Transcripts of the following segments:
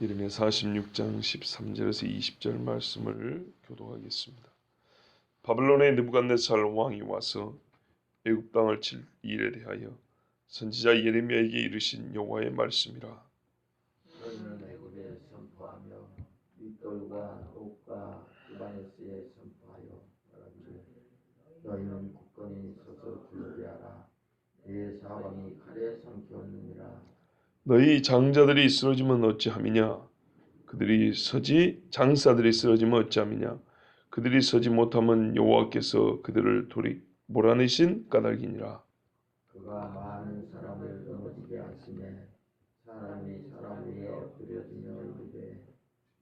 이르미야 46장 13절에서 20절 말씀을 교독하겠습니다. 바벨론의 느부갓네살 왕이 와서 애굽 땅을 칠 일에 대하여 선지자 예레미야에게 이르신 여호와의 말씀이라. 너희는 애굽에 선포하며 윗돌과 옥과 리바네스에 선포하여 말하기를 너희는 굳건히 서서 준비하라. 네 사방이 칼에 삼켰느니라. 너희 장자들이 쓰러지면 어찌함이냐? 그들이 서지 장사들이 쓰러지면 어찌함이냐? 그들이 서지 못하면 여호와께서 그들을 돌이 몰아내신 까닭이니라. 그가 많은 사람을 넘어지게 하시매 사람이 사람 위에 엎드려지며 이르되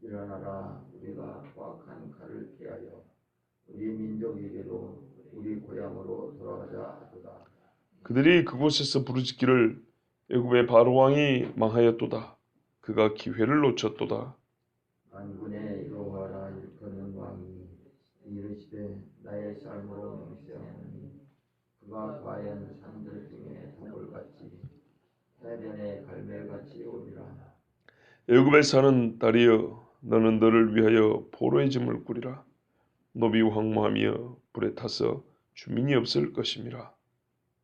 일어나라. 우리가 포악한 칼을 피하여 우리 민족에게로 우리 고향으로 돌아가자 하도다. 그들이 그곳에서 부르짖기를 애굽의 바로 왕이 망하였도다. 그가 기회를 놓쳤도다. 만군의 여호와라 일컫는 왕이 이르시되 나의 삶으로 맹세하노니 그가 과연 산들 중에 동굴같이 해변의 갈멜같이 오리라. 애굽에 사는 딸이여, 너는 너를 위하여 포로의 짐을 꾸리라. 노비 황무하며 불에 타서 주민이 없을 것임이라.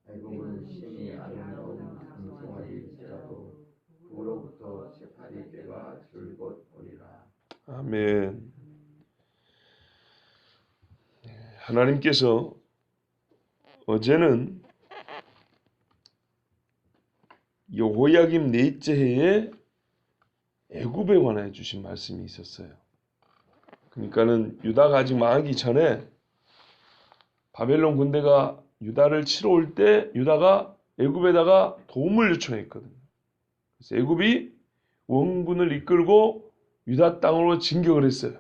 애굽은 심히 아름다운 금송아리일지라도 그로부터 새파리 떼가 줄곧 오리라. 아멘. 하나님께서 어제는 여호야김 넷째 해에 애굽에 관하여 주신 말씀이 있었어요. 그러니까는 유다가 아직 망하기 전에 바벨론 군대가 유다를 치러 올 때 유다가 애굽에다가 도움을 요청했거든요. 그래서 애굽이 원군을 이끌고 유다 땅으로 진격을 했어요.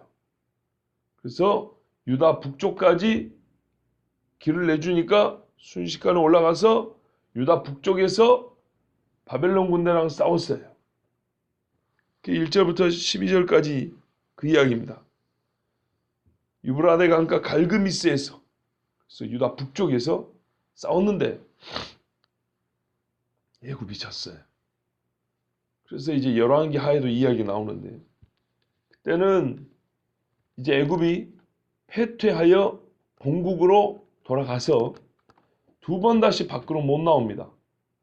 그래서 유다 북쪽까지 길을 내주니까 순식간에 올라가서 유다 북쪽에서 바벨론 군대랑 싸웠어요. 1절부터 12절까지 그 이야기입니다. 유브라데 강가 갈그미스에서, 그래서 유다 북쪽에서 싸웠는데 애굽이 졌어요. 그래서 이제 열왕기 하에도 이야기 나오는데, 그때는 이제 애굽이 패퇴하여 본국으로 돌아가서 두 번 다시 밖으로 못 나옵니다.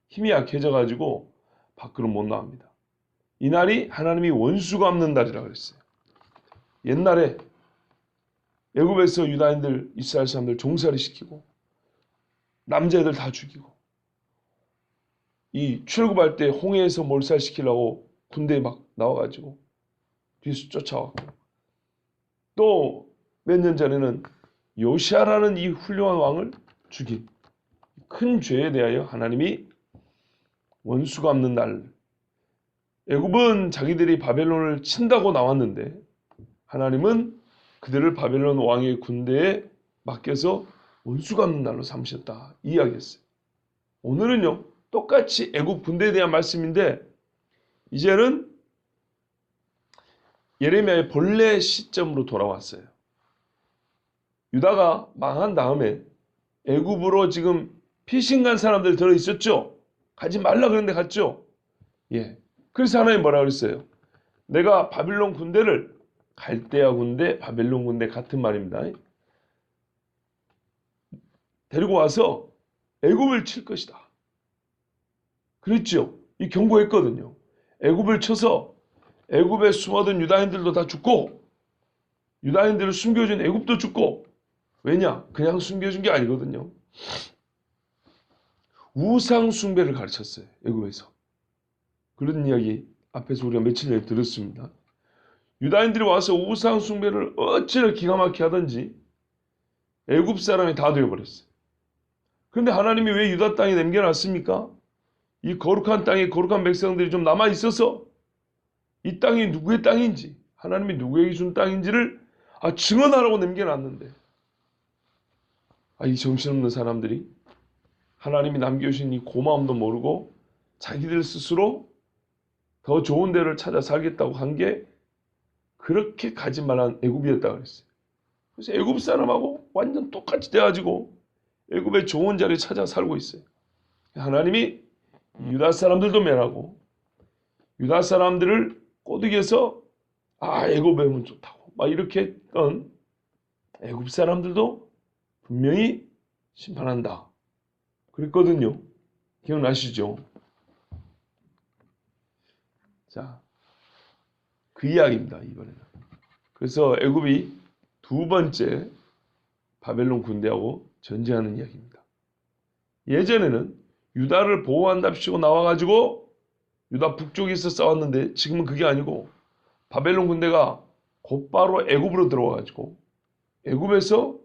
힘이 약해져 가지고 밖으로 못 나옵니다. 이날이 하나님이 원수 갚는 날이라고 그랬어요. 옛날에 애굽에서 유다인들, 이스라엘 사람들 종살이 시키고 남자애들 다 죽이고, 이 출굽할 때 홍해에서 몰살시키려고 군대에 막 나와가지고 뒤에서 쫓아왔고, 또 몇 년 전에는 요시아라는 이 훌륭한 왕을 죽인 큰 죄에 대하여 하나님이 원수 갚는 날, 애굽은 자기들이 바벨론을 친다고 나왔는데 하나님은 그들을 바벨론 왕의 군대에 맡겨서 원수 갚는 날로 삼으셨다, 이야기했어요. 오늘은요 똑같이 애굽 군대에 대한 말씀인데, 이제는 예레미야의 본래 시점으로 돌아왔어요. 유다가 망한 다음에 애굽으로 지금 피신 간 사람들 들어 있었죠. 가지 말라 그랬는데 갔죠. 예. 그래서 하나님 뭐라 그랬어요? 내가 바빌론 군대를, 갈대아 군대, 바벨론 군대 같은 말입니다, 데리고 와서 애굽을 칠 것이다. 그랬죠. 이 경고했거든요. 애굽을 쳐서 애굽에 숨어든 유다인들도 다 죽고, 유다인들을 숨겨준 애굽도 죽고. 왜냐? 그냥 숨겨준 게 아니거든요. 우상 숭배를 가르쳤어요. 애굽에서. 그런 이야기 앞에서 우리가 며칠 전에 들었습니다. 유다인들이 와서 우상 숭배를 어찌나 기가 막히게 하든지 애굽 사람이 다 되어버렸어요. 그런데 하나님이 왜 유다 땅에 남겨놨습니까? 이 거룩한 땅에 거룩한 백성들이 좀 남아있어서 이 땅이 누구의 땅인지, 하나님이 누구에게 준 땅인지를 증언하라고 남겨놨는데, 이 정신없는 사람들이 하나님이 남겨주신 이 고마움도 모르고 자기들 스스로 더 좋은 데를 찾아 살겠다고 한 게 그렇게 가지 말란 애굽이었다고 그랬어요. 그래서 애굽 사람하고 완전 똑같이 돼가지고 애굽의 좋은 자리에 찾아 살고 있어요. 하나님이 유다 사람들도 멸하고 유다 사람들을 꼬드겨서 애굽에 오면 좋다고 막 이렇게 했던 애굽 사람들도 분명히 심판한다 그랬거든요. 기억나시죠? 자, 그 이야기입니다. 이번에는. 그래서 애굽이 두 번째 바벨론 군대하고 전쟁하는 이야기입니다. 예전에는 유다를 보호한답시고 나와가지고 유다 북쪽에서 싸웠는데 지금은 그게 아니고 바벨론 군대가 곧바로 애굽으로 들어와가지고 애굽에서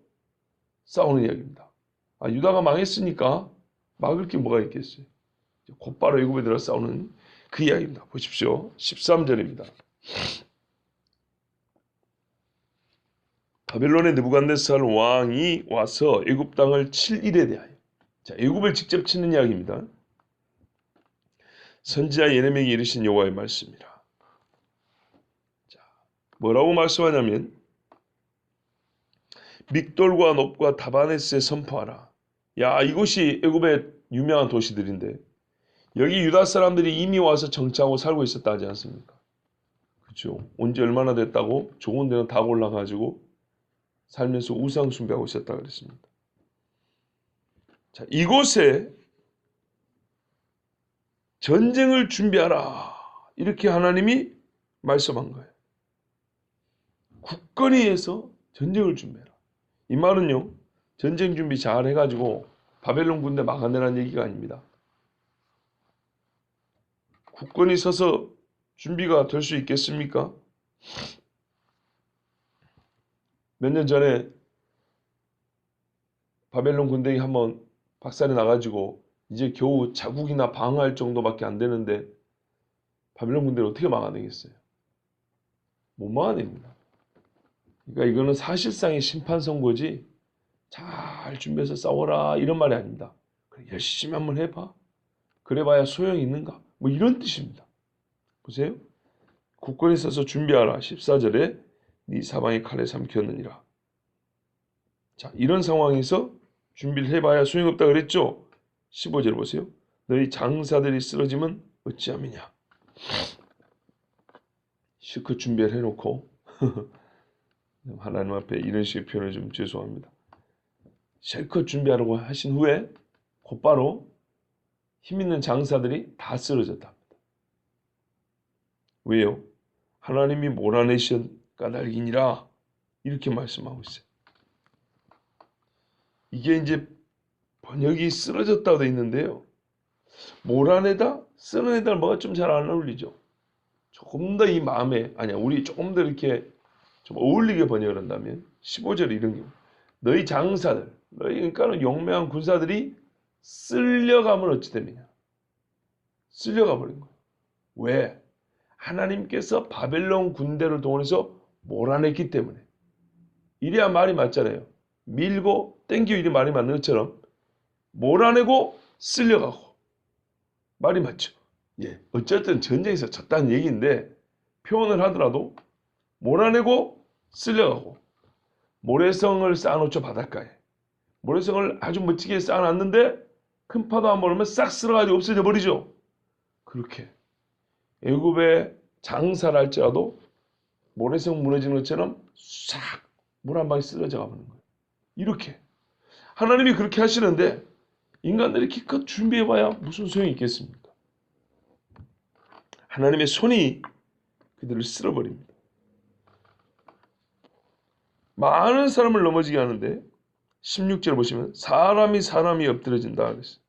싸우는 이야기입니다. 유다가 망했으니까 막을 게 뭐가 있겠어요. 곧바로 애굽에 들어 싸우는 그 이야기입니다. 보십시오. 13절입니다. 바벨론의 느부갓네살 왕이 와서 애굽 땅을 칠 일에 대하여. 자, 애굽을 직접 치는 이야기입니다. 선지자 예레미야에게 이르신 여호와의 말씀이라. 자, 뭐라고 말씀하냐면 믹돌과 놉과 다바네스에 선포하라. 야, 이곳이 애굽의 유명한 도시들인데 여기 유다 사람들이 이미 와서 정착하고 살고 있었다 하지 않습니까? 그렇죠. 온지 얼마나 됐다고? 좋은 데는 다 올라가지고 살면서 우상 숭배하고 있었다 그랬습니다. 자, 이곳에 전쟁을 준비하라. 이렇게 하나님이 말씀한 거예요. 굳건히 해서 전쟁을 준비해라. 이 말은요, 전쟁 준비 잘 해가지고 바벨론 군대 막아내라는 얘기가 아닙니다. 굳건히 서서 준비가 될 수 있겠습니까? 몇 년 전에 바벨론 군대에 한번 박살이 나가지고 이제 겨우 자국이나 방어할 정도밖에 안 되는데 바벨론 군대를 어떻게 막아내겠어요? 못 막아냅니다. 그러니까 이거는 사실상의 심판 선고지 잘 준비해서 싸워라 이런 말이 아닙니다. 열심히 한번 해봐. 그래봐야 소용이 있는가? 뭐 이런 뜻입니다. 보세요. 굳건히 서서 준비하라. 14절에 네 사방이 칼에 삼켰느니라. 자, 이런 상황에서 준비를 해봐야 소용없다 그랬죠. 15절 보세요. 너희 장사들이 쓰러지면 어찌함이냐. 실컷 준비를 해놓고 하나님 앞에 이런 식의 표현을 좀 죄송합니다. 실컷 준비하라고 하신 후에 곧바로 힘있는 장사들이 다 쓰러졌답니다. 왜요? 하나님이 몰아내신 까닭이니라 이렇게 말씀하고 있어요. 이게 이제 번역이 쓰러졌다고 되어 있는데요. 몰아내다, 쓰러내다는 뭐가 좀 잘 안 어울리죠. 조금 더 이 마음에 우리 조금 더 이렇게 좀 어울리게 번역을 한다면 15절 이런 게 너희 장사들, 그러니까 용맹한 군사들이 쓸려가면 어찌 되느냐. 쓸려가 버린 거예요. 왜? 하나님께서 바벨론 군대를 동원해서 몰아냈기 때문에. 이래야 말이 맞잖아요. 밀고 땡기고 이래 말이 맞는 것처럼 몰아내고 쓸려가고 말이 맞죠. 예, 어쨌든 전쟁에서 졌다는 얘기인데 표현을 하더라도 몰아내고 쓸려가고 모래성을 쌓아놓죠. 바닷가에 모래성을 아주 멋지게 쌓아놨는데 큰 파도 한 번 오면 싹 쓸어가지고 없어져 버리죠. 그렇게 애굽의 장사를 할지라도 모래성 무너지는 것처럼 싹 물 한 방에 쓰러져 가버리는 거예요. 이렇게 하나님이 그렇게 하시는데 인간들이 기껏 준비해봐야 무슨 소용이 있겠습니까? 하나님의 손이 그들을 쓸어버립니다. 많은 사람을 넘어지게 하는데 16절 보시면 사람이 엎드려진다 그랬어요.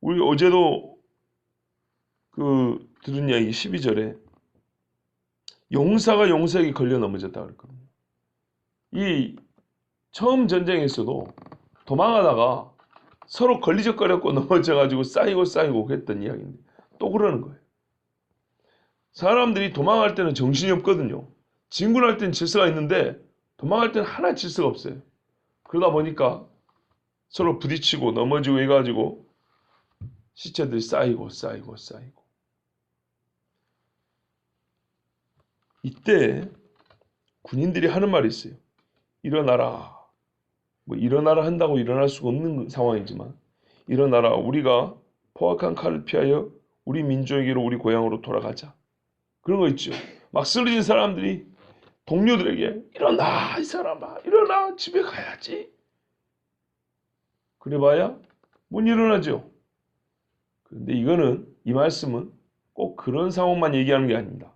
우리 어제도 들은 이야기 12절에 용사가 용사에게 걸려 넘어졌다 그랬거든요. 이 처음 전쟁에서도 도망하다가 서로 걸리적거렸고 넘어져가지고 쌓이고 그랬던 이야기인데 또 그러는 거예요. 사람들이 도망할 때는 정신이 없거든요. 진군할 때는 질서가 있는데 도망할 때는 하나 질서가 없어요. 그러다 보니까 서로 부딪히고 넘어지고 해가지고 시체들이 쌓이고 이때 군인들이 하는 말이 있어요. 일어나라. 뭐 일어나라 한다고 일어날 수가 없는 상황이지만 일어나라. 우리가 포악한 칼을 피하여 우리 민족에게로 우리 고향으로 돌아가자. 그런 거 있죠. 막 쓰러진 사람들이 동료들에게 일어나 이 사람아 일어나 집에 가야지. 그래봐야 못 일어나죠. 그런데 이 말씀은 꼭 그런 상황만 얘기하는 게 아닙니다.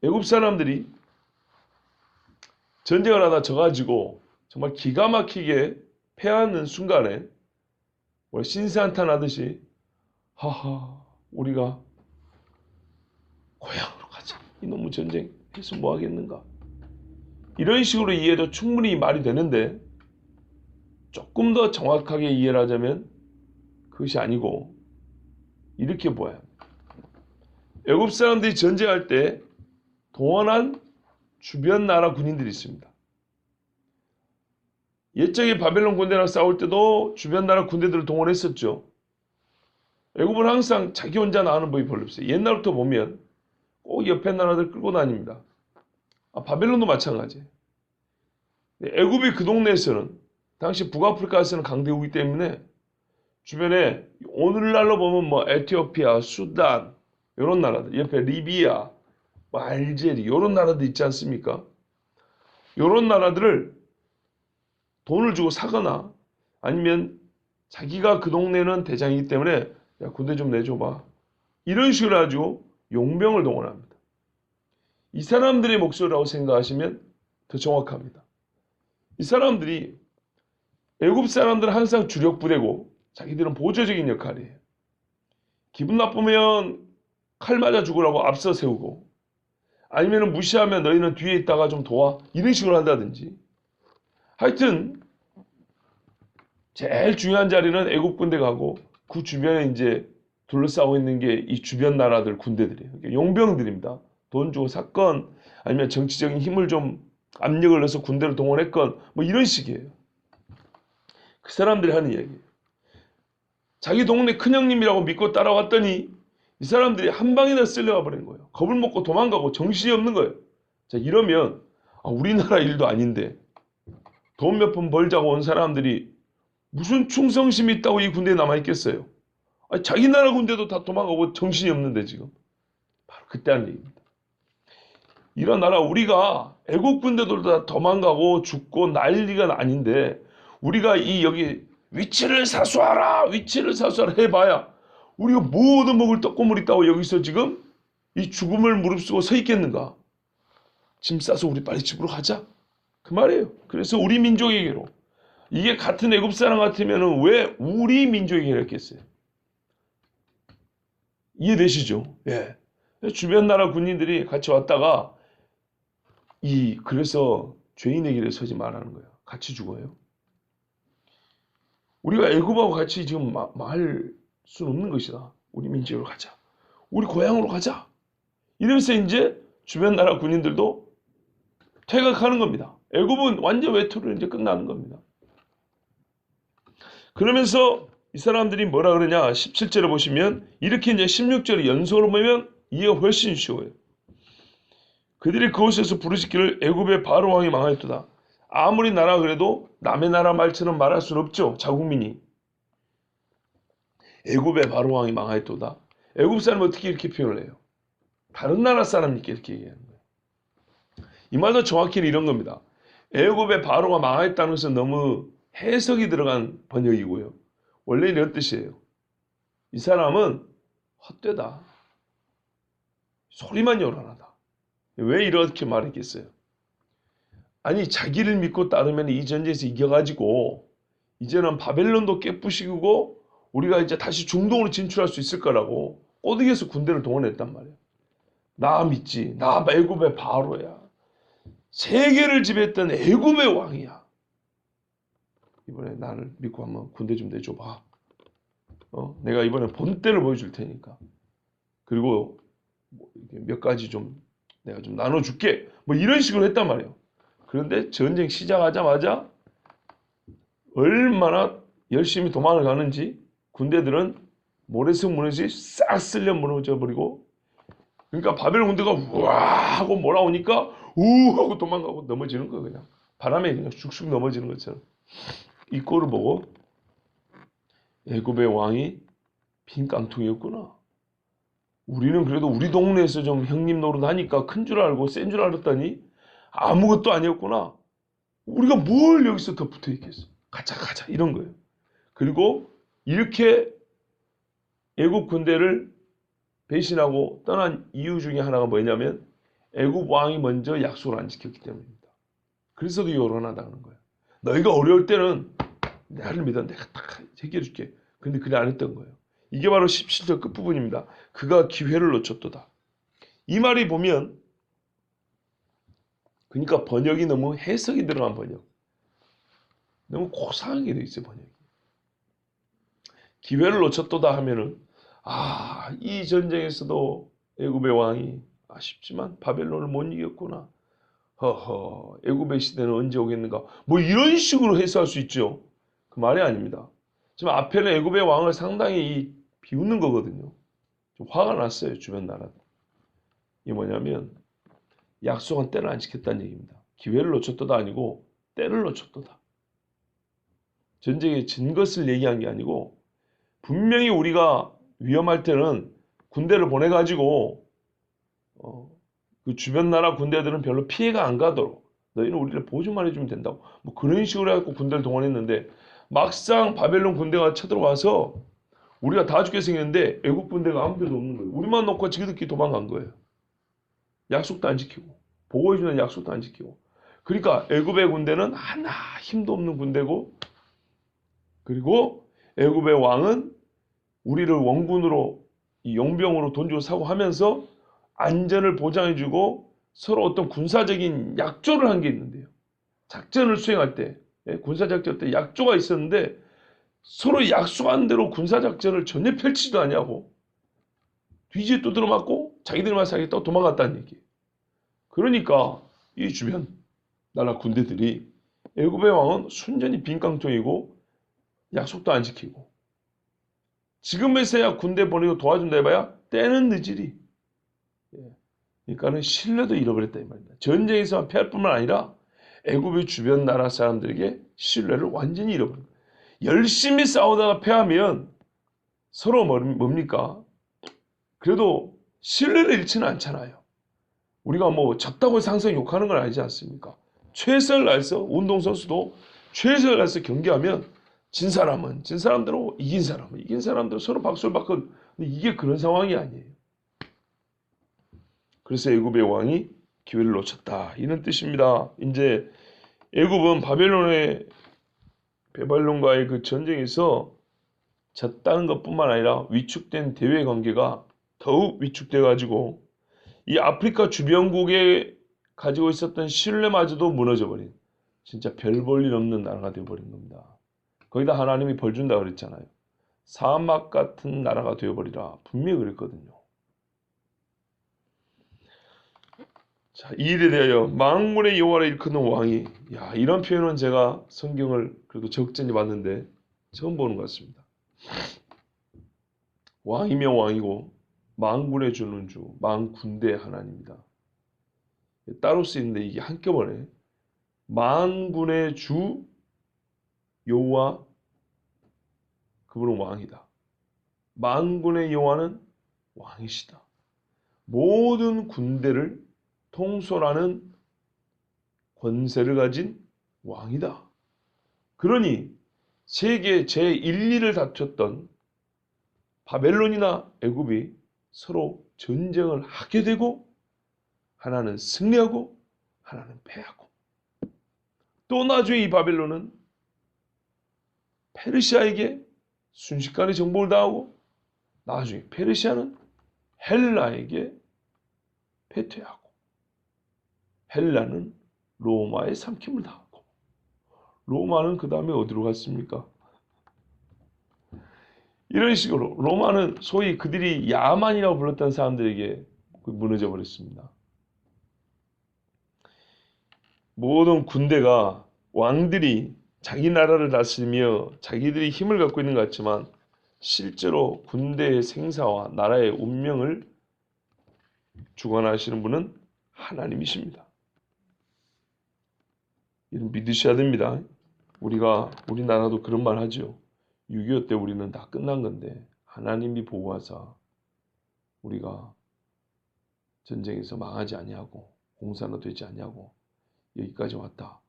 애굽 사람들이 전쟁을 하다 져가지고 정말 기가 막히게 패하는 순간에 신세한탄 하듯이 하하 우리가 고향으로 가자. 이놈의 전쟁 해서 뭐 하겠는가. 이런 식으로 이해해도 충분히 말이 되는데 조금 더 정확하게 이해를 하자면 그것이 아니고 이렇게 보아야 합니다. 애굽 사람들이 전쟁할 때 동원한 주변 나라 군인들이 있습니다. 옛적에 바벨론 군대랑 싸울 때도 주변 나라 군대들을 동원했었죠. 애굽은 항상 자기 혼자 나가는 법이 별로 없어요. 옛날부터 보면 꼭 옆에 나라들 끌고 다닙니다. 바벨론도 마찬가지예요. 애굽이 그 동네에서는 당시 북아프리카에서는 강대국이기 때문에 주변에 오늘날로 보면 뭐 에티오피아, 수단 이런 나라들 옆에 리비아, 뭐 알제리 이런 나라들 있지 않습니까? 이런 나라들을 돈을 주고 사거나 아니면 자기가 그 동네는 대장이기 때문에 야 군대 좀 내줘봐 이런 식으로 가지고 용병을 동원합니다. 이 사람들의 목소리라고 생각하시면 더 정확합니다. 이 사람들이 애굽 사람들은 항상 주력 부대고 자기들은 보조적인 역할이에요. 기분 나쁘면 칼 맞아 죽으라고 앞서 세우고 아니면 무시하면 너희는 뒤에 있다가 좀 도와 이런 식으로 한다든지 하여튼 제일 중요한 자리는 애굽 군대가 하고 그 주변에 이제 둘러싸고 있는 게 이 주변 나라들 군대들이에요. 용병들입니다. 돈 주고 샀건 아니면 정치적인 힘을 좀 압력을 넣어서 군대를 동원했건 뭐 이런 식이에요. 그 사람들이 하는 이야기예요. 자기 동네 큰형님이라고 믿고 따라왔더니 이 사람들이 한 방에나 쓸려가 버린 거예요. 겁을 먹고 도망가고 정신이 없는 거예요. 자 이러면 우리나라 일도 아닌데 돈 몇 푼 벌자고 온 사람들이 무슨 충성심이 있다고 이 군대에 남아있겠어요. 자기 나라 군대도 다 도망가고 정신이 없는데 지금 바로 그때 하는 얘기입니다. 이런 나라 우리가 애국 군대들도 다 도망가고 죽고 난리가 아닌데 우리가 이 여기 위치를 사수하라 해봐야 우리가 뭐 얻어먹을 떡고물 있다고 여기서 지금 이 죽음을 무릅쓰고 서 있겠는가. 짐 싸서 우리 빨리 집으로 가자 그 말이에요. 그래서 우리 민족에게로 이게 같은 애굽 사람 같으면 왜 우리 민족에게로 했겠어요. 이해되시죠? 예. 주변 나라 군인들이 같이 왔다가 그래서 죄인의 길에 서지 말라는 거예요. 같이 죽어요. 우리가 애굽하고 같이 지금 말 수는 없는 것이다. 우리 민족으로 가자. 우리 고향으로 가자. 이러면서 이제 주변 나라 군인들도 퇴각하는 겁니다. 애굽은 완전 외투로 이제 끝나는 겁니다. 그러면서 이 사람들이 뭐라 그러냐 17절에 보시면 이렇게 이제 16절에 연속으로 보면 이해가 훨씬 쉬워요. 그들이 그곳에서 부르짖기를 애굽의 바로 왕이 망하였도다. 아무리 나라 그래도 남의 나라 말처럼 말할 수는 없죠. 자국민이. 애굽의 바로 왕이 망하였도다. 애굽 사람은 어떻게 이렇게 표현을 해요? 다른 나라 사람이니까 이렇게 얘기하는 거예요. 이 말도 정확히는 이런 겁니다. 애굽의 바로가 망하였다는 것은 너무 해석이 들어간 번역이고요. 원래 이런 뜻이에요. 이 사람은 헛되다. 소리만 요란하다. 왜 이렇게 말했겠어요? 아니 자기를 믿고 따르면 이 전쟁에서 이겨가지고 이제는 바벨론도 깨부시고 우리가 이제 다시 중동으로 진출할 수 있을 거라고 꼬드겨서 군대를 동원했단 말이에요. 나 믿지. 나 애굽의 바로야. 세계를 지배했던 애굽의 왕이야. 이번에 나를 믿고 한번 군대 좀 내줘봐. 내가 이번에 본때를 보여줄 테니까. 그리고 몇 가지 좀 내가 좀 나눠줄게. 뭐 이런 식으로 했단 말이에요. 그런데 전쟁 시작하자마자 얼마나 열심히 도망을 가는지 군대들은 모래성 무너지 싹 쓸려 무너져 버리고 그러니까 바벨론 군대가 와 하고 몰아오니까 우 하고 도망가고 넘어지는 거예요. 그냥 바람에 그냥 쑥쑥 넘어지는 것처럼. 이 꼴을 보고 애굽의 왕이 빈 깡통이었구나. 우리는 그래도 우리 동네에서 좀 형님 노릇 하니까 큰 줄 알고 센 줄 알았더니 아무것도 아니었구나. 우리가 뭘 여기서 더 붙어 있겠어. 가자 가자 이런 거예요. 그리고 이렇게 애국 군대를 배신하고 떠난 이유 중에 하나가 뭐냐면 애국 왕이 먼저 약속을 안 지켰기 때문입니다. 그래서도 요란하다는 거예요. 너희가 어려울 때는 나를 믿어 내가 딱 해결해줄게. 근데 그래 안 했던 거예요. 이게 바로 17절 끝부분입니다. 그가 기회를 놓쳤도다. 이 말이 보면 그러니까 번역이 너무 해석이 들어간 번역. 너무 고상하게 돼 있어요, 번역이. 기회를 놓쳤도다 하면은 이 전쟁에서도 애굽의 왕이 아쉽지만 바벨론을 못 이겼구나. 허허, 애굽의 시대는 언제 오겠는가? 뭐 이런 식으로 해석할 수 있죠. 그 말이 아닙니다. 지금 앞에는 애굽의 왕을 상당히 비웃는 거거든요. 좀 화가 났어요, 주변 나라들. 이게 뭐냐면 약속한 때를 안 지켰다는 얘기입니다. 기회를 놓쳤도다 아니고 때를 놓쳤도다. 전쟁에 진 것을 얘기한 게 아니고 분명히 우리가 위험할 때는 군대를 보내가지고 그 주변 나라 군대들은 별로 피해가 안 가도록 너희는 우리를 보조만 해주면 된다고 뭐 그런 식으로 해갖고 군대를 동원했는데 막상 바벨론 군대가 쳐들어와서 우리가 다 죽게 생겼는데 애국 군대가 아무 데도 없는 거예요. 우리만 놓고 지그들끼리 도망간 거예요. 약속도 안 지키고 보호해주는 약속도 안 지키고 그러니까 애굽의 군대는 하나 힘도 없는 군대고 그리고 애굽의 왕은 우리를 원군으로 용병으로 돈 주고 사고 하면서 안전을 보장해주고 서로 어떤 군사적인 약조를 한 게 있는데요. 작전을 수행할 때 군사작전 때 약조가 있었는데 서로 약속한 대로 군사작전을 전혀 펼치지도 않냐고 뒤지에 두드려 맞고 자기들만 살겠다고 도망갔다는 얘기예요. 그러니까 이 주변 나라 군대들이 애굽의 왕은 순전히 빈깡통이고 약속도 안 지키고 지금에서야 군대 보내고 도와준다 해봐야 때는 늦으리. 그러니까는 신뢰도 잃어버렸다 이 말입니다. 전쟁에서만 패할 뿐만 아니라 애굽의 주변 나라 사람들에게 신뢰를 완전히 잃어버린 거예요. 열심히 싸우다가 패하면 서로 뭡니까? 그래도 신뢰를 잃지는 않잖아요. 우리가 뭐 졌다고 상성 욕하는 건 아니지 않습니까? 최선을 다해서 운동선수도 최선을 다해서 경기하면 진 사람은 진 사람대로 이긴 사람은 이긴 사람대로 서로 박수를 받고 근데 이게 그런 상황이 아니에요. 그래서 애굽의 왕이 기회를 놓쳤다 이런 뜻입니다. 이제 애굽은 바벨론과의 그 전쟁에서 졌다는 것뿐만 아니라 위축된 대외 관계가 더욱 위축돼 가지고 이 아프리카 주변국에 가지고 있었던 신뢰마저도 무너져버린 진짜 별 볼 일 없는 나라가 되어버린 겁니다. 거기다 하나님이 벌 준다 그랬잖아요. 사막 같은 나라가 되어버리라 분명히 그랬거든요. 자, 이 일에 대하여 만군의 여호와를 일컫는 왕이 이런 표현은 제가 성경을 그래도 적잖이 봤는데 처음 보는 것 같습니다. 왕이며 왕이고 만군의 주는 주, 만군대의 하나님입니다. 따로 쓰이는데 이게 한꺼번에 만군의 주 여호와 그분은 왕이다. 만군의 여호와는 왕이시다. 모든 군대를 통솔하는 권세를 가진 왕이다. 그러니 세계 제1, 2를 다쳤던 바벨론이나 애굽이 서로 전쟁을 하게 되고 하나는 승리하고 하나는 패하고 또 나중에 이 바벨론은 페르시아에게 순식간에 정복을 당하고 나중에 페르시아는 헬라에게 패퇴하고 헬라는 로마에 삼킴을 당하고 로마는 그 다음에 어디로 갔습니까? 이런 식으로 로마는 소위 그들이 야만이라고 불렀던 사람들에게 무너져 버렸습니다. 모든 군대가 왕들이 자기 나라를 다스리며 자기들이 힘을 갖고 있는 것 같지만 실제로 군대의 생사와 나라의 운명을 주관하시는 분은 하나님이십니다. 이런 믿으셔야 됩니다. 우리나라도 그런 말 하죠. 6.25 때 우리는 다 끝난 건데 하나님이 보호하사 우리가 전쟁에서 망하지 아니하고 공산화 되지 아니하고 여기까지 왔다.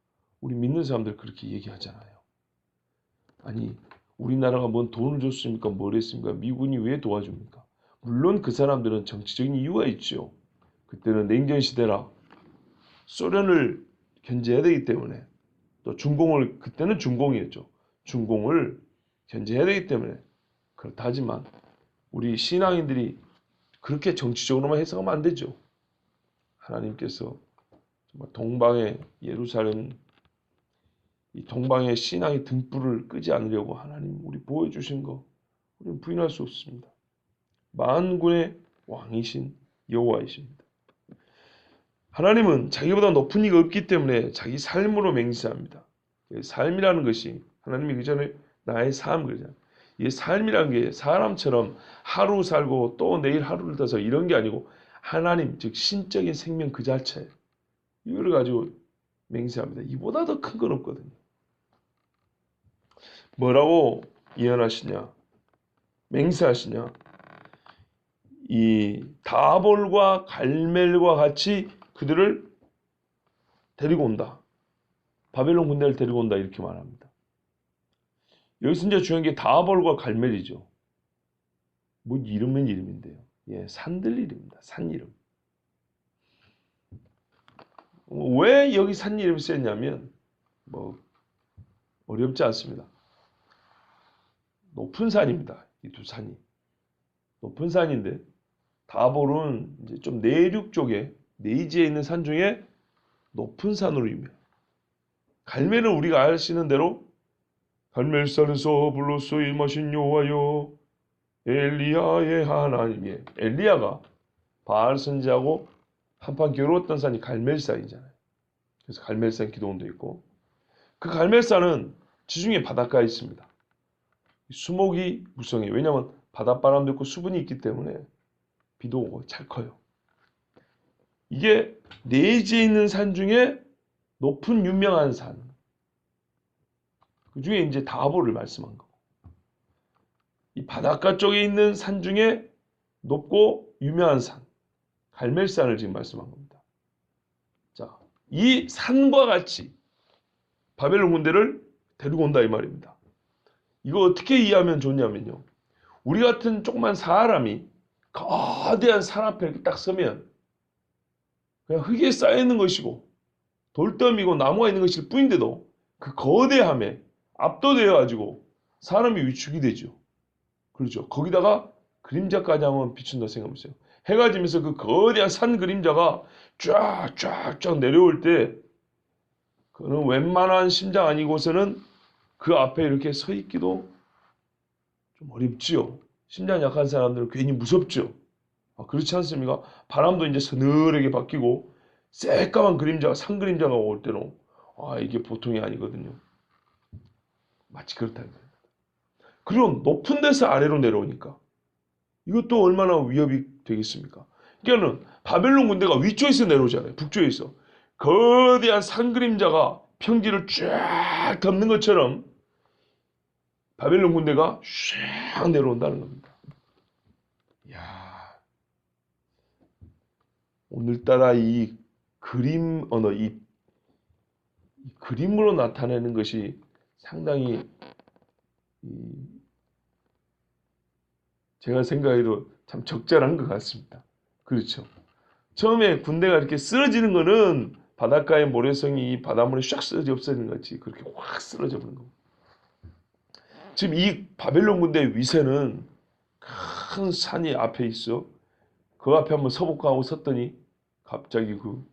우리 믿는 사람들 그렇게 얘기하잖아요. 아니 우리나라가 뭔 돈을 줬습니까? 뭘 했습니까? 미군이 왜 도와줍니까? 물론 그 사람들은 정치적인 이유가 있죠. 그때는 냉전 시대라 소련을 견제해야 되기 때문에 또 중공을 그때는 중공이었죠. 중공을 견제해야 되기 때문에 그렇다 하지만 우리 신앙인들이 그렇게 정치적으로만 해석하면 안 되죠. 하나님께서 정말 동방의 예루살렘 이 동방의 신앙의 등불을 끄지 않으려고 하나님 우리 보호해 주신 거 우리는 부인할 수 없습니다. 만군의 왕이신 여호와이십니다. 하나님은 자기보다 높은 이가 없기 때문에 자기 삶으로 맹세합니다. 삶이라는 것이 하나님이 그 전에 나의 삶 그러잖아요. 이 삶이라는 게 사람처럼 하루 살고 또 내일 하루를 더서 이런 게 아니고 하나님 즉 신적인 생명 그 자체 이걸 가지고 맹세합니다. 이보다 더 큰 건 없거든요. 뭐라고 예언하시냐 맹세하시냐 이 다볼과 갈멜과 같이 그들을 데리고 온다. 바벨론 군대를 데리고 온다 이렇게 말합니다. 여기서 이제 중요한 게 다볼과 갈멜이죠. 뭐 이름은 이름인데요. 예, 산들 이름입니다. 산 이름. 왜 여기 산 이름을 쓰였냐면 뭐 어렵지 않습니다. 높은 산입니다. 이 두 산이 높은 산인데 다볼은 이제 좀 내륙 쪽에 내지에 있는 산 중에 높은 산으로 유명해요. 갈멜은 우리가 아시는 대로 갈멜산에서 불로소 임하신 여호와여 엘리야의 하나님의 엘리야가 바알 선지하고 한판 겨루었던 산이 갈멜산이잖아요. 그래서 갈멜산 기도원도 있고 그 갈멜산은 지중해 바닷가에 있습니다. 수목이 무성해요. 왜냐하면 바닷바람도 있고 수분이 있기 때문에 비도 오고 잘 커요. 이게 내지에 있는 산 중에 높은 유명한 산. 그 중에 이제 다볼을 말씀한 거고. 이 바닷가 쪽에 있는 산 중에 높고 유명한 산. 갈멜산을 지금 말씀한 겁니다. 자, 이 산과 같이 바벨론 군대를 데리고 온다 이 말입니다. 이거 어떻게 이해하면 좋냐면요. 우리 같은 조그만 사람이 거대한 산 앞에 이렇게 딱 서면 그냥 흙에 쌓여있는 것이고 돌더미고 나무가 있는 것일 뿐인데도 그 거대함에 압도되어 가지고 사람이 위축이 되죠. 그렇죠. 거기다가 그림자까지 한번 비춘다 생각해보세요. 해가 지면서 그 거대한 산 그림자가 쫙쫙쫙 내려올 때 그는 웬만한 심장 아니고서는 그 앞에 이렇게 서 있기도 좀 어렵지요. 심장 약한 사람들은 괜히 무섭죠. 그렇지 않습니까? 바람도 이제 서늘하게 바뀌고 새까만 그림자가 산 그림자가 올 때는 이게 보통이 아니거든요. 마치 그렇다는 겁니다. 그럼 높은 데서 아래로 내려오니까 이것도 얼마나 위협이 되겠습니까? 그러니까는 바벨론 군대가 위쪽에서 내려오잖아요. 북쪽에서 거대한 산 그림자가 평지를 쫙 덮는 것처럼 바벨론 군대가 쫙 내려온다는 겁니다. 이야, 오늘따라 이 그림 언어, 이 그림으로 나타내는 것이 상당히 제가 생각해도 참 적절한 것 같습니다. 그렇죠. 처음에 군대가 이렇게 쓰러지는 거는 바닷가의 모래성이 바닷물에 샥 쓰러져 없어지는 것 같이 그렇게 확 쓰러져 버리는 겁니다. 지금 이 바벨론 군대의 위세는 큰 산이 앞에 있어. 그 앞에 한번 서볼까 하고 섰더니 갑자기 그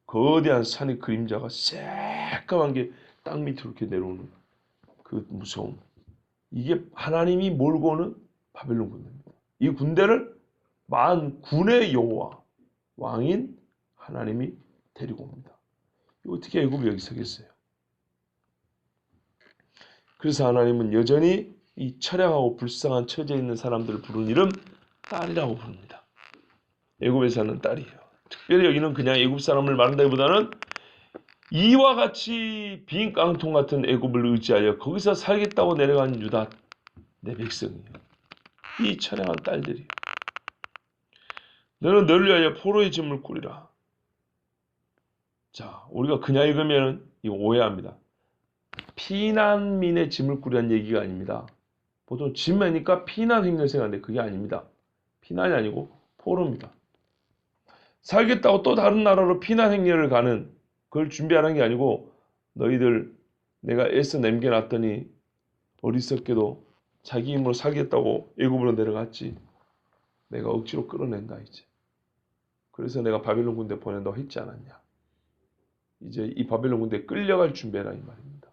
거대한 산의 그림자가 새까만 게 땅 밑으로 이렇게 내려오는 그 무서움. 이게 하나님이 몰고 오는 바벨론 군대입니다. 이 군대를 만군의 여호와 왕인 하나님이 데리고 옵니다. 어떻게 애굽이 여기 서겠어요? 그래서 하나님은 여전히 이 처량하고 불쌍한 처지에 있는 사람들을 부르는 이름 딸이라고 부릅니다. 애굽에 사는 딸이에요. 특별히 여기는 그냥 애굽 사람을 말한다기보다는 이와 같이 빈 깡통 같은 애굽을 의지하여 거기서 살겠다고 내려간 유다 내 백성이에요. 이 처량한 딸들이. 너는 너를 위하여 포로의 짐을 꾸리라. 자, 우리가 그냥 읽으면 이거 오해합니다. 피난민의 짐을 꾸리라는 얘기가 아닙니다. 보통 짐이니까 피난 행렬 생각하는데 그게 아닙니다. 피난이 아니고 포로입니다. 살겠다고 또 다른 나라로 피난 행렬을 가는 그걸 준비하는 게 아니고 너희들 내가 애써 남겨놨더니 어리석게도 자기 힘으로 살겠다고 애굽으로 내려갔지. 내가 억지로 끌어낸다 이제. 그래서 내가 바벨론 군대 보낸다고 했지 않았냐. 이제 이 바벨론 군대에 끌려갈 준비해라 이 말입니다.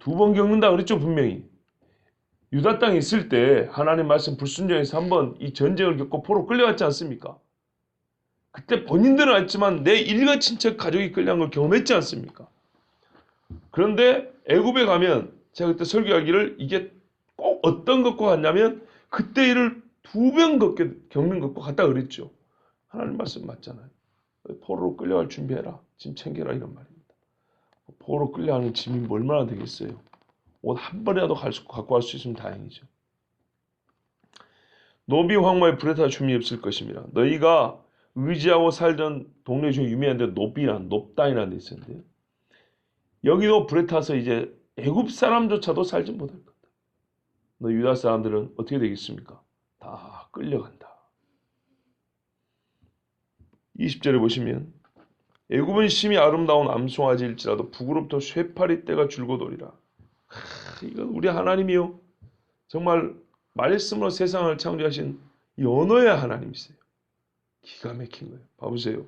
두 번 겪는다 그랬죠 분명히. 유다 땅에 있을 때 하나님 말씀 불순종해서 한번 이 전쟁을 겪고 포로 끌려갔지 않습니까? 그때 본인들은 알지만 내 일가 친척 가족이 끌려간 걸 경험했지 않습니까? 그런데 애굽에 가면 제가 그때 설교하기를 이게 꼭 어떤 것과 같냐면 그때 일을 두 번 겪는 것과 같다 그랬죠. 하나님 말씀 맞잖아요. 포로로 끌려갈 준비해라. 짐 챙겨라 이런 말입니다. 포로로 끌려가는 짐이 얼마나 되겠어요. 옷 한 벌이라도 갖고 갈 수 있으면 다행이죠. 노비 황무에 불에 타 줌이 없을 것입니다. 너희가 의지하고 살던 동네 중에 유명한데 높단이라는 데 있었는데요. 여기도 불에 타서 이제 애굽 사람조차도 살지 못할 거다. 너 유다 사람들은 어떻게 되겠습니까? 다 끌려간다. 20절에 보시면 애굽은 심히 아름다운 암송아지일지라도 북으로부터 쇠파리 떼가 줄곧 오리라. 이건 우리 하나님이요. 정말 말씀으로 세상을 창조하신 이 언어의 하나님이세요. 기가 막힌 거예요. 봐보세요.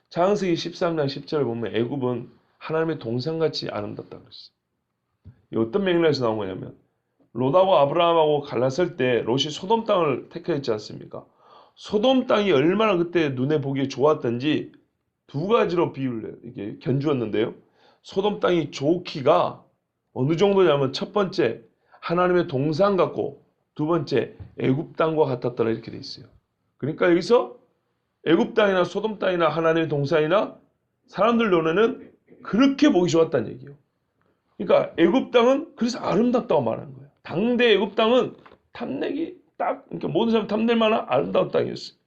창세기 13장 10절을 보면 애굽은 하나님의 동상같이 아름답다고 그랬어요. 이 어떤 맥락에서 나온 거냐면 롯하고 아브라함하고 갈라설 때 롯이 소돔 땅을 택했지 않습니까? 소돔 땅이 얼마나 그때 눈에 보기에 좋았던지 두 가지로 비유를 이렇게 견주었는데요. 소돔 땅이 좋기가 어느 정도냐면 첫 번째 하나님의 동상 같고 두 번째 애굽 땅과 같았더라 이렇게 돼 있어요. 그러니까 여기서 애굽 땅이나 소돔 땅이나 하나님의 동산이나 사람들 눈에는 그렇게 보기 좋았다는 얘기예요. 그러니까 애굽 땅은 그래서 아름답다고 말하는 거예요. 당대 애굽 땅은 탐내기 딱 그러니까 모든 사람 탐낼 만한 아름다운 땅이었어요.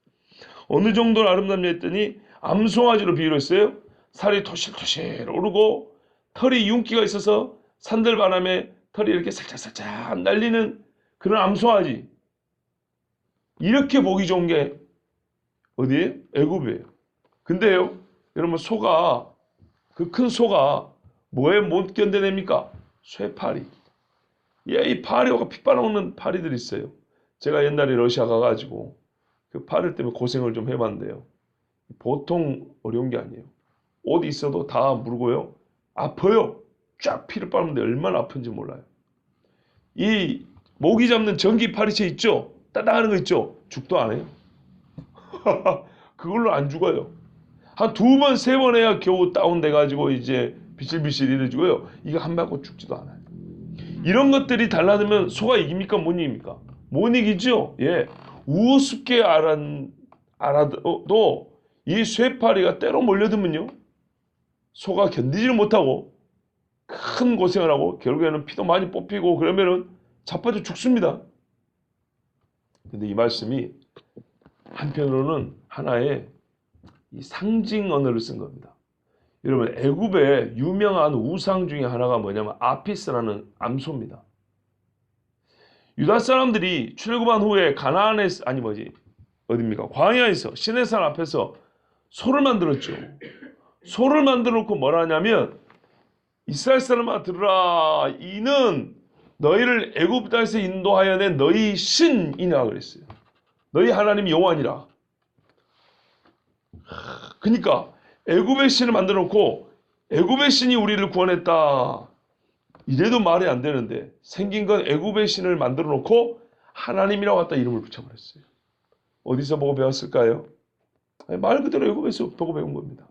어느 정도로 아름답냐 했더니 암송아지로 비유를 했어요. 살이 토실토실 오르고 털이 윤기가 있어서 산들바람에 털이 이렇게 살짝살짝 날리는 그런 암송아지. 이렇게 보기 좋은 게 어디예요? 애굽이에요. 근데요, 여러분 소가 그 큰 소가 뭐에 못 견뎌냅니까? 쇠파리. 예, 이 파리가 핏바람 파리들이 있어요. 제가 옛날에 러시아 가가지고 그 파리 때문에 고생을 좀 해봤는데요. 보통 어려운 게 아니에요. 옷 있어도 다 무르고요. 아파요. 쫙 피를 빨는데 얼마나 아픈지 몰라요. 이 모기 잡는 전기 파리채 있죠? 따닥하는 거 있죠? 죽도 안 해요. 그걸로 안 죽어요. 한 두 번, 세 번 해야 겨우 다운돼가지고 이제 비실비실 이래지고요. 이거 한 맞고 죽지도 않아요. 이런 것들이 달라들면 소가 이깁니까? 못 이깁니까? 못 이기죠? 예. 우습게 알아도 이 쇠파리가 때로 몰려들면요. 소가 견디지를 못하고 큰 고생을 하고 결국에는 피도 많이 뽑히고 그러면은 자빠져 죽습니다. 근데 이 말씀이 한편으로는 하나의 이 상징 언어를 쓴 겁니다. 여러분 애굽의 유명한 우상 중에 하나가 뭐냐면 아피스라는 암소입니다. 유다 사람들이 출애굽한 후에 가나안에 어디입니까? 광야에서 시내산 앞에서 소를 만들었죠. 소를 만들어 놓고 뭐라 하냐면 이스라엘 사람아 들으라 이는 너희를 애굽 땅에서 인도하여 낸 너희 신이라 그랬어요. 너희 하나님 여호와니라. 그러니까 애굽의 신을 만들어 놓고 애굽의 신이 우리를 구원했다. 이래도 말이 안 되는데 생긴 건 애굽의 신을 만들어 놓고 하나님이라고 갖다 이름을 붙여버렸어요. 어디서 보고 배웠을까요? 말 그대로 애굽에서 보고 배운 겁니다.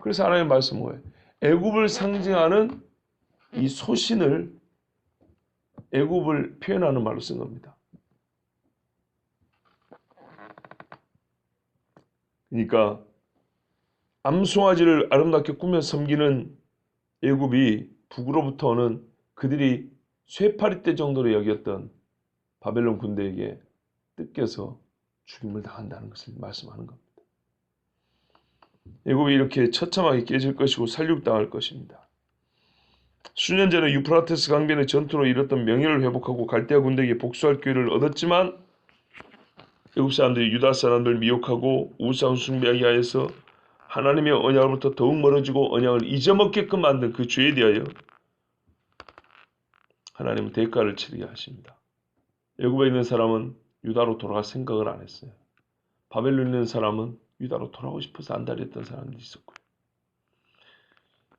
그래서 하나님의 말씀은 뭐예요? 애굽을 상징하는 이 소신을 애굽을 표현하는 말로 쓴 겁니다. 그러니까 암송아지를 아름답게 꾸며 섬기는 애굽이 북으로부터 오는 그들이 쇠파리 떼 정도로 여겼던 바벨론 군대에게 뜯겨서 죽임을 당한다는 것을 말씀하는 겁니다. 애굽이 이렇게 처참하게 깨질 것이고 살육당할 것입니다. 수년 전에 유프라테스 강변의 전투로 잃었던 명예를 회복하고 갈대아 군대에게 복수할 기회를 얻었지만 애굽 사람들이 유다 사람들 미혹하고 우상 숭배하게 하여서 하나님의 언약으로부터 더욱 멀어지고 언약을 잊어먹게끔 만든 그 죄에 대하여 하나님은 대가를 치르게 하십니다. 애굽에 있는 사람은 유다로 돌아갈 생각을 안 했어요. 바벨론에 있는 사람은 유다로 돌아가고 싶어서 안달했던 사람들이 있었고요.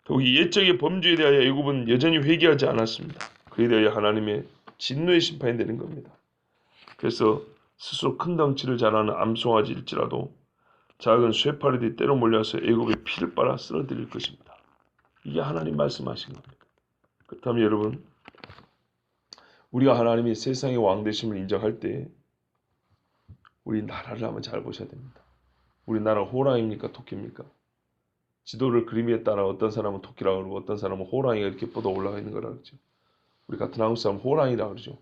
더욱이 옛적의 범죄에 대하여 애굽은 여전히 회개하지 않았습니다. 그에 대하여 하나님의 진노의 심판이 되는 겁니다. 그래서 스스로 큰 덩치를 자라는 암송아지일지라도 작은 쇠파리들이 때로 몰려서 애굽의 피를 빨아 쓸어들일 것입니다. 이게 하나님 말씀하신 겁니다. 그렇다면 여러분, 우리가 하나님이 세상의 왕 되심을 인정할 때 우리 나라를 한번 잘 보셔야 됩니다. 우리나라가 호랑이입니까? 토끼입니까? 지도를 그림에 따라 어떤 사람은 토끼라고 그러고 어떤 사람은 호랑이가 이렇게 뻗어 올라가 있는 거라 그러죠. 우리 같은 한국 사람은 호랑이라고 그러죠.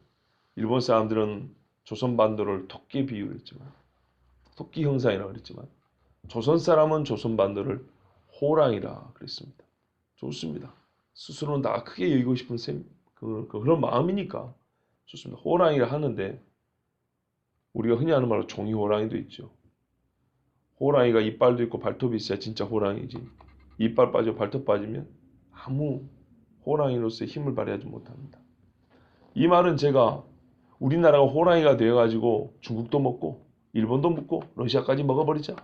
일본 사람들은 조선반도를 토끼에 비유를 했지만 토끼 형상이라고 그랬지만 조선 사람은 조선반도를 호랑이라 그랬습니다. 좋습니다. 스스로는 다 크게 여기고 싶은 그런 마음이니까 좋습니다. 호랑이라 하는데 우리가 흔히 하는 말로 종이 호랑이도 있죠. 호랑이가 이빨도 있고 발톱이 있어야 진짜 호랑이지. 이빨 빠지고 발톱 빠지면 아무 호랑이로서의 힘을 발휘하지 못합니다. 이 말은 제가 우리나라가 호랑이가 되어가지고 중국도 먹고 일본도 먹고 러시아까지 먹어버리자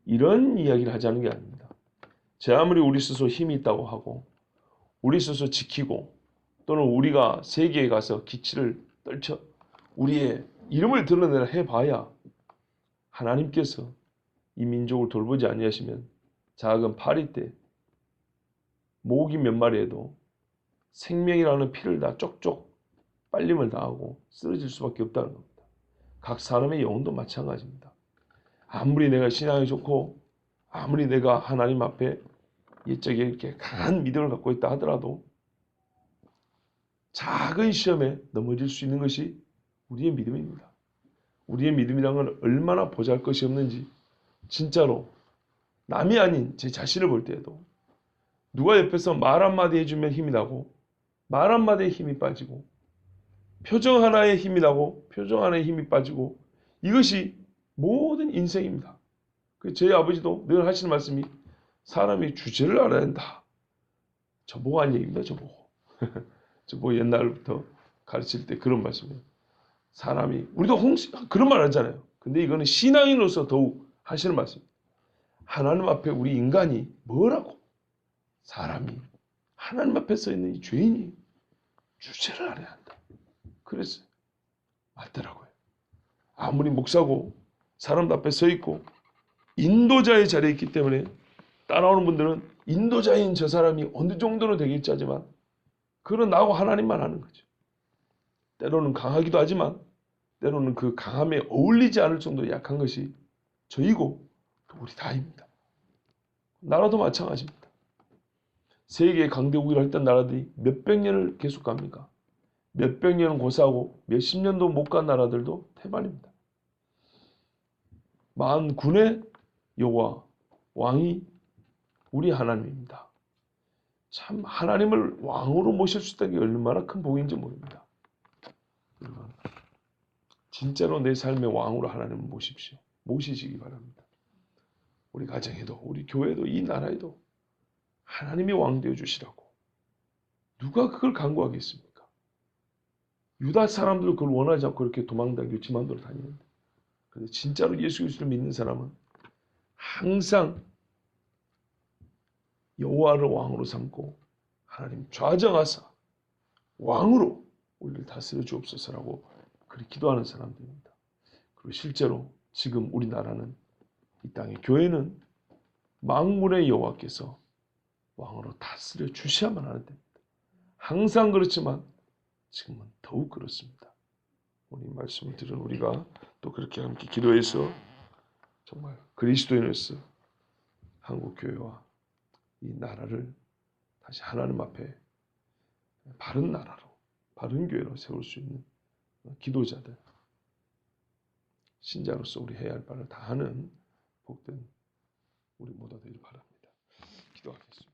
이런 이야기를 하자는 게 아닙니다. 제 아무리 우리 스스로 힘이 있다고 하고 우리 스스로 지키고 또는 우리가 세계에 가서 기치를 떨쳐 우리의 이름을 드러내라 해봐야 하나님께서 이 민족을 돌보지 아니하시면 작은 파리떼 모기 몇 마리에도 생명이라는 피를 다 쪽쪽 빨림을 당하고 쓰러질 수밖에 없다는 겁니다. 각 사람의 영혼도 마찬가지입니다. 아무리 내가 신앙이 좋고 아무리 내가 하나님 앞에 옛적에 이렇게 강한 믿음을 갖고 있다 하더라도 작은 시험에 넘어질 수 있는 것이 우리의 믿음입니다. 우리의 믿음이란 건 얼마나 보잘것이 없는지 진짜로 남이 아닌 제 자신을 볼 때에도 누가 옆에서 말 한마디 해주면 힘이 나고 말 한마디에 힘이 빠지고 표정 하나에 힘이 나고 표정 하나에 힘이 빠지고 이것이 모든 인생입니다. 제 아버지도 늘 하시는 말씀이 사람이 주제를 알아야 한다. 저보고 한 얘기입니다. 저보고. 저보고 옛날부터 가르칠 때 그런 말씀이에요. 사람이 우리도 그런 말 하잖아요. 근데 이거는 신앙인으로서 더욱 하시는 말씀입니다. 하나님 앞에 우리 인간이 뭐라고? 사람이 하나님 앞에 서 있는 이 죄인이 주제를 알아야 한다. 그랬어요. 맞더라고요. 아무리 목사고 사람들 앞에 서 있고 인도자의 자리에 있기 때문에 따라오는 분들은 인도자인 저 사람이 어느 정도는 되겠지 하지만 그건 나하고 하나님만 하는 거죠. 때로는 강하기도 하지만 때로는 그 강함에 어울리지 않을 정도로 약한 것이 저이고 또 우리 다입니다. 나라도 마찬가지입니다. 세계의 강대국이라 했던 나라들이 몇백 년을 계속 갑니까? 몇백 년은 고사하고 몇십 년도 못 간 나라들도 태반입니다. 만군의 여호와 왕이 우리 하나님입니다. 참 하나님을 왕으로 모실 수 있다는 게 얼마나 큰 복인지 모릅니다. 여러분, 진짜로 내 삶의 왕으로 하나님을 모십시오. 모시시기 바랍니다. 우리 가정에도 우리 교회도 이 나라에도 하나님이 왕 되어 주시라고. 누가 그걸 강구하겠습니까? 유다 사람들은 그걸 원하지 않고 이렇게 도망다니고 지만도로 다니는데 그런데 진짜로 예수 그리스도를 믿는 사람은 항상 여호와를 왕으로 삼고 하나님 좌정하사 왕으로 우리를 다스려 주옵소서라고 그렇게 기도하는 사람들입니다. 그리고 실제로 지금 우리나라는 이 땅의 교회는 만군의 여호와께서 왕으로 다스려 주셔야만 하는 데입니다. 항상 그렇지만 지금은 더욱 그렇습니다. 오늘 말씀을 들은 우리가 또 그렇게 함께 기도해서 정말 그리스도인으로서 한국교회와 이 나라를 다시 하나님 앞에 바른 나라로 바른 교회로 세울 수 있는 기도자들, 신자로서 우리 해야 할 바를 다하는 복된 우리 모두 되길 바랍니다. 기도하겠습니다.